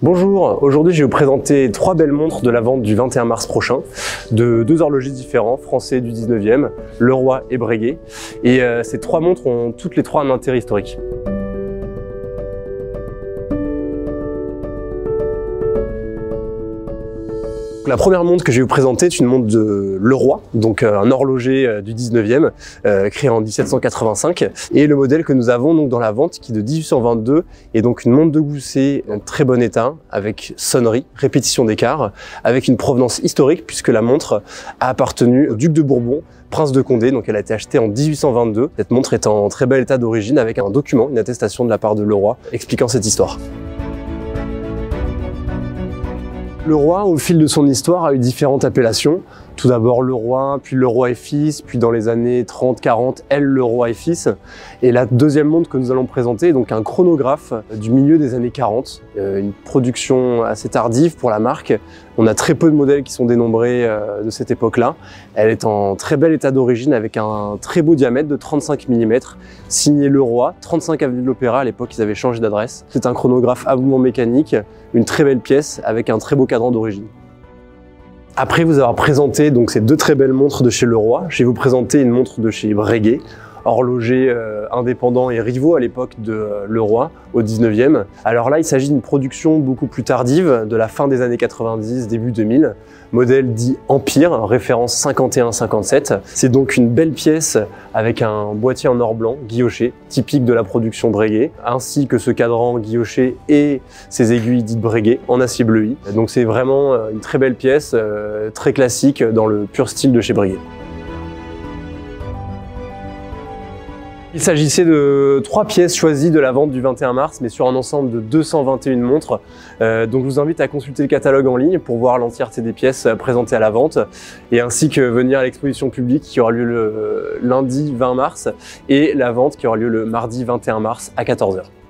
Bonjour, aujourd'hui je vais vous présenter 3 belles montres de la vente du 21 mars prochain de 2 horlogers différents, français du 19e, Leroy et Breguet. Et ces 3 montres ont toutes les 3 un intérêt historique. La première montre que je vais vous présenter est une montre de Leroy, donc un horloger du 19e, créé en 1785. Et le modèle que nous avons donc dans la vente, qui est de 1822, est donc une montre de gousset en très bon état, avec sonnerie, répétition d'écart, avec une provenance historique, puisque la montre a appartenu au duc de Bourbon, prince de Condé, donc elle a été achetée en 1822. Cette montre est en très bel état d'origine, avec un document, une attestation de la part de Leroy, expliquant cette histoire. Leroy, au fil de son histoire, a eu différentes appellations. Tout d'abord Leroy, puis Leroy et Fils, puis dans les années 30-40, L. Leroy et Fils. Et la deuxième montre que nous allons présenter est donc un chronographe du milieu des années 40, une production assez tardive pour la marque. On a très peu de modèles qui sont dénombrés de cette époque-là. Elle est en très bel état d'origine avec un très beau diamètre de 35 mm, signé Leroy, 35 avenue de l'Opéra. À l'époque, ils avaient changé d'adresse. C'est un chronographe à mouvement mécanique, une très belle pièce avec un très beau cadran d'origine. Après vous avoir présenté donc ces 2 très belles montres de chez Leroy, je vais vous présenter une montre de chez Breguet, horloger indépendant et rivaux à l'époque de Leroy au 19e. Alors là, il s'agit d'une production beaucoup plus tardive, de la fin des années 90, début 2000, modèle dit Empire, référence 51-57. C'est donc une belle pièce avec un boîtier en or blanc, guilloché, typique de la production Breguet, ainsi que ce cadran guilloché et ses aiguilles dites Breguet en acier bleui. Donc c'est vraiment une très belle pièce, très classique dans le pur style de chez Breguet. Il s'agissait de 3 pièces choisies de la vente du 21 mars, mais sur un ensemble de 221 montres. Donc je vous invite à consulter le catalogue en ligne pour voir l'entièreté des pièces présentées à la vente, et ainsi que venir à l'exposition publique qui aura lieu le lundi 20 mars et la vente qui aura lieu le mardi 21 mars à 14 h.